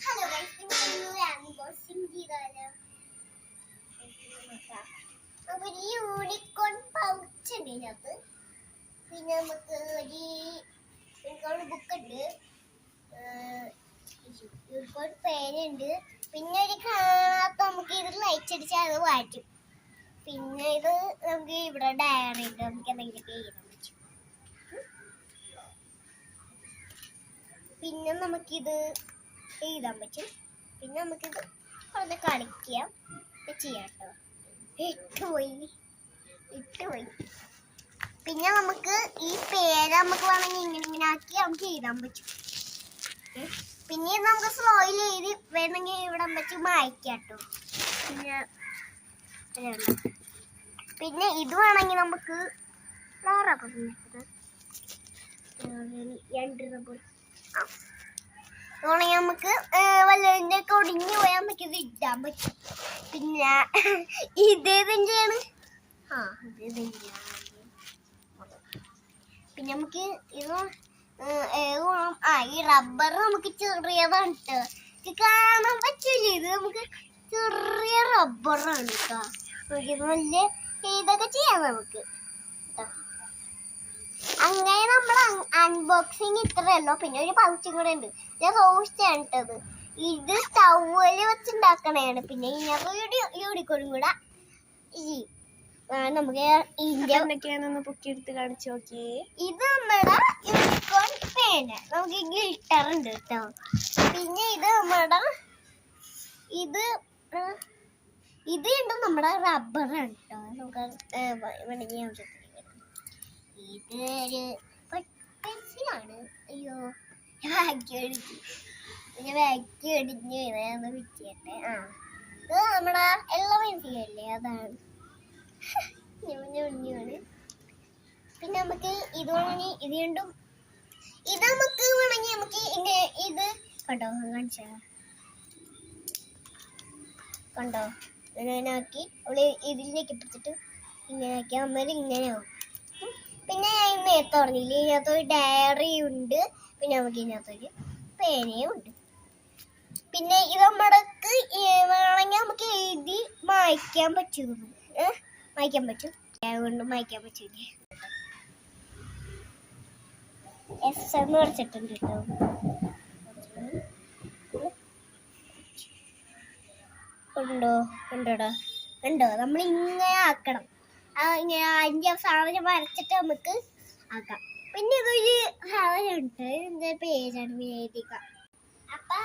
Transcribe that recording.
Hello guys, ഇന്ന് unboxing ചെയ്താലോ? നമുക്ക് ഒരു യൂണിക്കോൺ പൗച്ച് ഉണ്ട് ഇതിനകത്ത്. പിന്നെ നമുക്ക് ഒരു യൂണിക്കോൺ ബുക്ക് ഉണ്ട്, യൂണിക്കോൺ പേനുണ്ട്. പിന്നെ ഒരു അപ്പൊ നമുക്ക് ഇത് ലൈറ്റ് അടിച്ചാൽ അത് വാറ്റും. പിന്നെ ഇത് നമുക്ക് ഇവിടെ ഡയറി ഉണ്ട്, നമുക്ക് എന്തെങ്കിലുമൊക്കെ എഴുതാൻ പറ്റും. പിന്നെ നമുക്കിത് എഴുതാൻ പറ്റും. പിന്നെ നമുക്കിത് അവിടെ കളിക്കാം ചെയ്യാം കേട്ടോ. ഇട്ടുപോയി. പിന്നെ നമുക്ക് ഈ പേര് നമുക്ക് വേണമെങ്കിൽ ഇങ്ങനെ ആക്കി നമുക്ക് എഴുതാൻ പറ്റും. പിന്നെ നമുക്ക് സ്ലോയിൽ എഴുതി വേണമെങ്കിൽ ഇവിടെ വെച്ച് മായ്ക്കാം കേട്ടോ. പിന്നെ ഇത് വേണമെങ്കിൽ നമുക്ക് നമുക്ക് വല്ലതിൻ്റെ ഒക്കെ ഒടിഞ്ഞു പോയാൽ നമുക്ക് ഇത് ഇടാൻ പറ്റും. പിന്നെ ഇതേതിൻ്റെയാണ്? പിന്നെ നമുക്ക് ഇത് ഈ റബ്ബർ നമുക്ക് ചെറിയതാണ് കേട്ടോ. ഇത് കാണാൻ പറ്റൂല. ഇത് നമുക്ക് ചെറിയ റബ്ബറാണ് കേട്ടോ. നമുക്കിത് വലിയ ഇതൊക്കെ ചെയ്യാം നമുക്ക്. അങ്ങനെ നമ്മൾ അൺബോക്സിങ് ഇത്രയല്ലോ. പിന്നെ ഒരു പൗച്ചും കൂടെ ഉണ്ട്. ഇത് റോസ്റ്റ് ആണ് കേട്ടത്. ഇത് സ്റ്റൗവിൽ വെച്ചുണ്ടാക്കണതാണ്. പിന്നെ ഇതിനകത്ത് യൂണിക്കോണും കൂടെ നമുക്ക് എന്തൊക്കെയാണെന്ന് പൊക്കിയെടുത്ത് കാണിച്ചു നോക്കിയേ. ഇത് നമ്മുടെ യൂണിക്കോൺ പേന്. നമുക്ക് ഗ്ലിറ്റർ ഉണ്ട് കേട്ടോ. പിന്നെ ഇത് നമ്മുടെ ഇത് ഉണ്ട് നമ്മുടെ റബ്ബറാണ് കേട്ടോ. നമുക്ക് വേണമെങ്കിൽ ഇത് ഒരു പെൻസിലാണ്. അയ്യോ, വാക്യം അടിച്ചു. പിന്നെ വാക്യം അടിഞ്ഞ് ഇതാന്ന് വിറ്റിയട്ടെ. ഇത് നമ്മുടെ എല്ലാ പെൻസിലല്ലേ, അതാണ്. പിന്നെ നമുക്ക് ഇത് വേണമെങ്കിൽ ഇത് രണ്ടും ഇത് നമുക്ക് വേണമെങ്കിൽ നമുക്ക് ഇത് കണ്ടോ കാണിച്ചാ കണ്ടോ ഇങ്ങനെ ആക്കി ഇതിലേക്ക് പിടിച്ചിട്ട് ഇങ്ങനെ ആക്കി അമ്മ ഇങ്ങനെയാവും. പിന്നെ ഞാൻ നേരത്തെ പറഞ്ഞില്ലേ, ഇതിനകത്തൊരു ഡയറി ഉണ്ട്. പിന്നെ നമുക്ക് ഇതിനകത്തൊരു പേനയും ഉണ്ട്. പിന്നെ ഇത് നമ്മൾക്ക് വേണമെങ്കിൽ നമുക്ക് എഴുതി മായ്ക്കാൻ പറ്റും. മായ്ക്കാൻ പറ്റും, കൊണ്ട് മായ്ക്കാൻ പറ്റില്ലേ. എസ് എന്ന് പഠിച്ചിട്ടുണ്ട് കേട്ടോ. ഉണ്ടോ നമ്മൾ ഇങ്ങനെ ആക്കണം. ഇങ്ങനെ അതിൻ്റെ സാധനം വരച്ചിട്ട് നമുക്ക് ആക്കാം. പിന്നെ ഇതൊരു സാധനം ഉണ്ട്, ഇതിൻ്റെ പേരാണ് എഴുതിക്കാം. അപ്പം